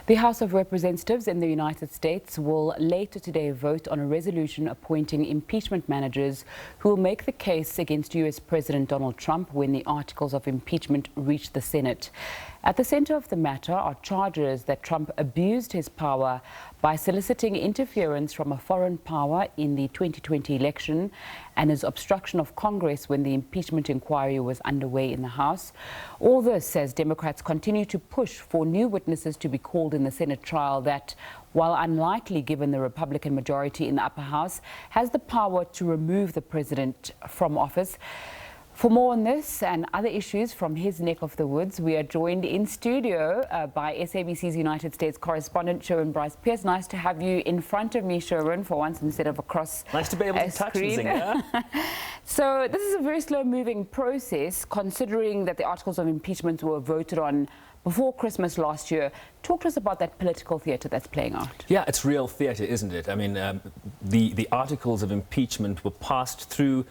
The House of Representatives in the United States will later today vote on a resolution appointing impeachment managers who will make the case against U.S. President Donald Trump when the articles of impeachment reach the Senate. At the center of the matter are charges that Trump abused his power by soliciting interference from a foreign power in the 2020 election and his obstruction of Congress when the impeachment inquiry was underway in the House. All this as Democrats continue to push for new witnesses to be called in the Senate trial that, while unlikely given the Republican majority in the upper house, has the power to remove the president from office. For more on this and other issues from his neck of the woods, we are joined in studio by SABC's United States correspondent, Sherwin Bryce-Pease. Nice to have you in front of me, Sherwin, for once instead of across Nice to be able to touch this thing, yeah? So this is a very slow-moving process, considering that the articles of impeachment were voted on before Christmas last year. Talk to us about that political theatre that's playing out. Yeah, it's real theatre, isn't it? I mean, the articles of impeachment were passed through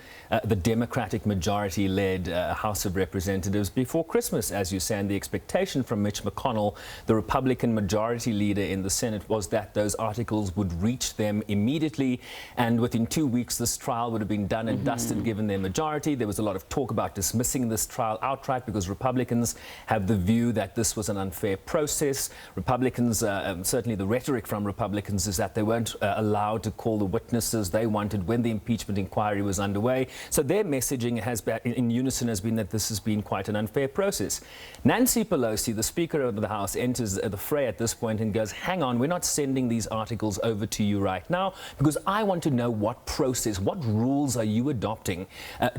the Democratic majority-led House of Representatives before Christmas, as you say, and the expectation from Mitch McConnell, the Republican majority leader in the Senate, was that those articles would reach them immediately, and within 2 weeks this trial would have been done and dusted given their majority. There was a lot of talk about dismissing this trial outright because Republicans have the view that this was an unfair process. Republicans, certainly the rhetoric from Republicans is that they weren't allowed to call the witnesses they wanted when the impeachment inquiry was underway. So their messaging has been, in unison, has been that this has been quite an unfair process. Nancy Pelosi, the Speaker of the House, enters the fray at this point and goes, hang on, we're not sending these articles over to you right now because I want to know what process, what rules are you adopting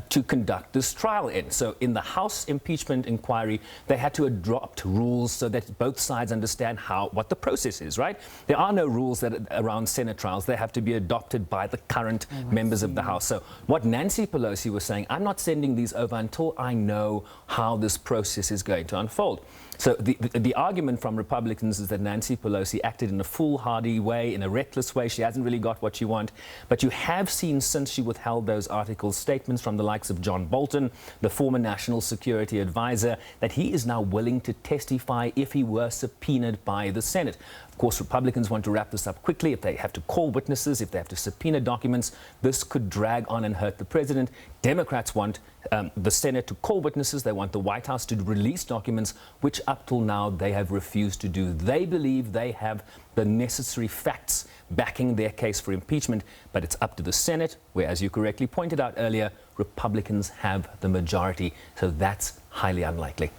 to conduct this trial in. So in the House impeachment inquiry, they had to adopt rules so that both sides understand what the process is, right? There are no rules around Senate trials. They have to be adopted by the current members of the House. So what Nancy Pelosi was saying, I'm not sending these over until I know how this process is going to unfold. So the argument from Republicans is that Nancy Pelosi acted in a foolhardy way, in a reckless way. She hasn't really got what she wants. But you have seen, since she withheld those articles, statements from the likes of John Bolton, the former national security advisor, that he is now willing to testify if he were subpoenaed by the Senate. Of course, Republicans want to wrap this up quickly. If they have to call witnesses, if they have to subpoena documents, this could drag on and hurt the president. Democrats want the Senate to call witnesses. They want the White House to release documents, which up till now they have refused to do. They believe they have the necessary facts backing their case for impeachment, but it's up to the Senate, where, as you correctly pointed out earlier, Republicans have the majority. So that's highly unlikely.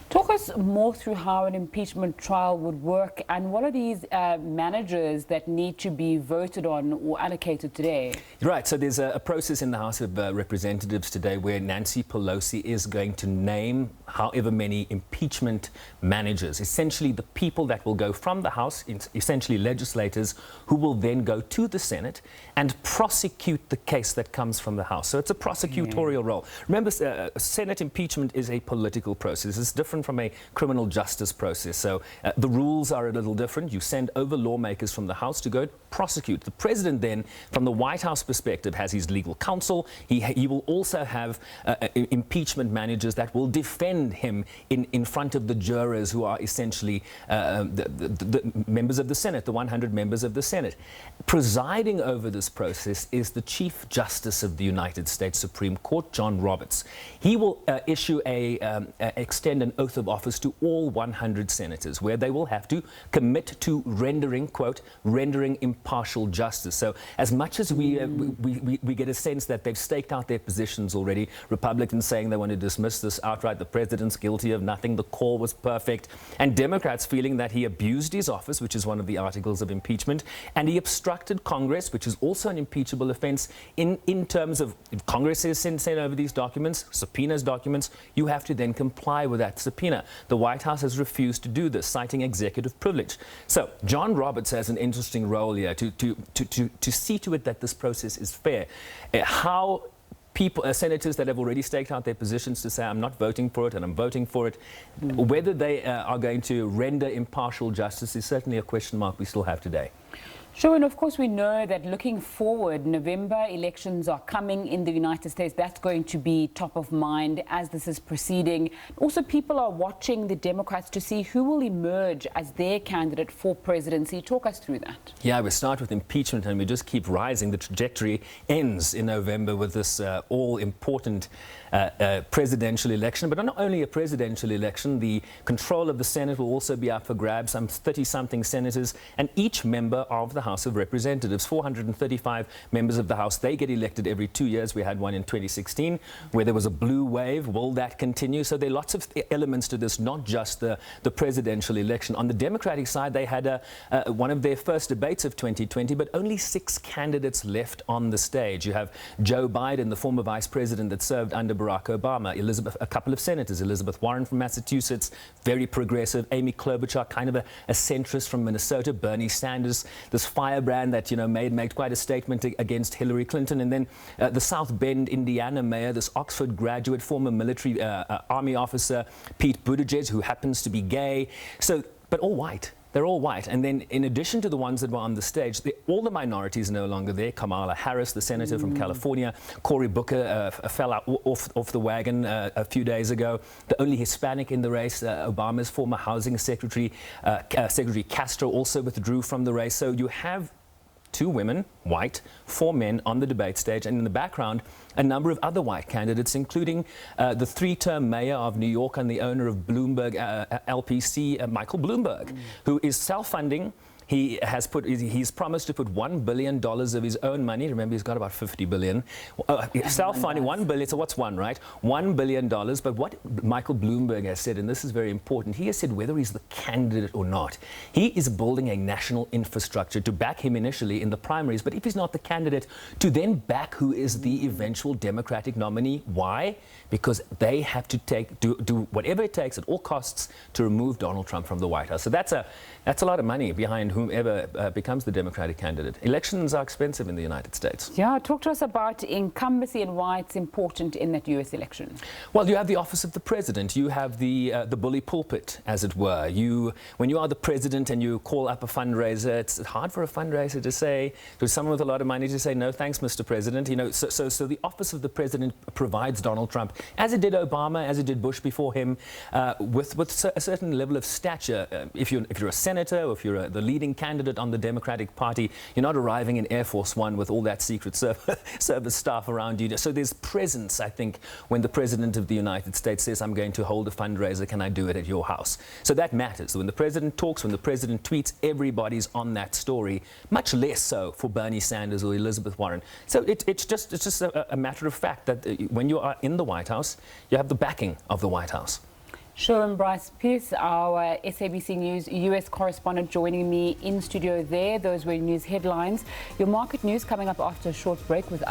Talk us more through how an impeachment trial would work, and what are these managers that need to be voted on or allocated today? Right, so there's a process in the House of Representatives today where Nancy Pelosi is going to name however many impeachment managers, essentially the people that will go from the House, essentially legislators, who will then go to the Senate and prosecute the case that comes from the House. So it's a prosecutorial role. Remember, Senate impeachment is a political process. It's different from a criminal justice process. So the rules are a little different. You send over lawmakers from the House to go prosecute. The president then, from the White House perspective, has his legal counsel. He will also have impeachment managers that will defend him in front of the jurors, who are essentially the members of the Senate, the 100 members of the Senate. Presiding over this process is the Chief Justice of the United States Supreme Court, John Roberts. He will extend an oath of office to all 100 senators, where they will have to commit to rendering, quote, rendering impartial justice. So as much as we get a sense that they've staked out their positions already, Republicans saying they want to dismiss this outright, the president's guilty of nothing, the call was perfect, and Democrats feeling that he abused his office, which is one of the articles of impeachment, and he obstructed Congress, which is also an impeachable offense in terms of, if Congress is sent over these documents, subpoenas documents, you have to then comply with that subpoena. The White House has refused to do this, citing executive privilege. So John Roberts has an interesting role here to see to it that this process is fair. How people, senators that have already staked out their positions to say, I'm not voting for it and I'm voting for it, whether they are going to render impartial justice is certainly a question mark we still have today. Sherwin, of course, we know that looking forward, November elections are coming in the United States. That's going to be top of mind as this is proceeding. Also, people are watching the Democrats to see who will emerge as their candidate for presidency. Talk us through that. Yeah, we start with impeachment and we just keep rising. The trajectory ends in November with this all-important presidential election. But not only a presidential election, the control of the Senate will also be up for grabs. Some 30-something senators and each member of the House of Representatives, 435 members of the House, they get elected every 2 years. We had one in 2016 where there was a blue wave. Will that continue? So there are lots of elements to this, not just the presidential election. On the Democratic side, they had one of their first debates of 2020, but only 6 candidates left on the stage. You have Joe Biden, the former vice president that served under Barack Obama, a couple of senators, Elizabeth Warren from Massachusetts, very progressive, Amy Klobuchar, kind of a centrist from Minnesota, Bernie Sanders, this firebrand that, made quite a statement against Hillary Clinton. And then the South Bend, Indiana mayor, this Oxford graduate, former military army officer, Pete Buttigieg, who happens to be gay. So, but all white. They're all white. And then in addition to the ones that were on the stage, all the minorities are no longer there. Kamala Harris, the senator from California, Cory Booker fell out off the wagon a few days ago. The only Hispanic in the race, Obama's former housing secretary, Secretary Castro, also withdrew from the race. So you have 2 women, white, 4 men on the debate stage, and in the background, a number of other white candidates, including the 3-term mayor of New York and the owner of Bloomberg LPC, Michael Bloomberg, who is self-funding. He's promised to put $1 billion of his own money. Remember, he's got about $50 billion. Self-funding, $1 billion. So what's one, right? $1 billion. But what Michael Bloomberg has said, and this is very important, he has said whether he's the candidate or not, he is building a national infrastructure to back him initially in the primaries. But if he's not the candidate, to then back who is the eventual Democratic nominee. Why? Because they have to do whatever it takes at all costs to remove Donald Trump from the White House. So that's a lot of money behind whomever becomes the Democratic candidate. Elections are expensive in the United States. Yeah, talk to us about incumbency and why it's important in that US election. Well, you have the office of the president. You have the bully pulpit, as it were. When you are the president and you call up a fundraiser, it's hard for a fundraiser to say, to someone with a lot of money to say, no, thanks, Mr. President. So the office of the president provides Donald Trump, as it did Obama, as it did Bush before him, with a certain level of stature. If you're a senator, or if you're the leading candidate on the Democratic Party, you're not arriving in Air Force One with all that Secret Service staff around you. So there's presence, I think, when the President of the United States says, I'm going to hold a fundraiser, can I do it at your house? So that matters. When the President talks, when the President tweets, everybody's on that story, much less so for Bernie Sanders or Elizabeth Warren. So it's just a matter of fact that when you are in the White House, you have the backing of the White House. Sherwin, Bryce-Pease, our SABC News US correspondent, joining me in studio there. Those were news headlines. Your market news coming up after a short break with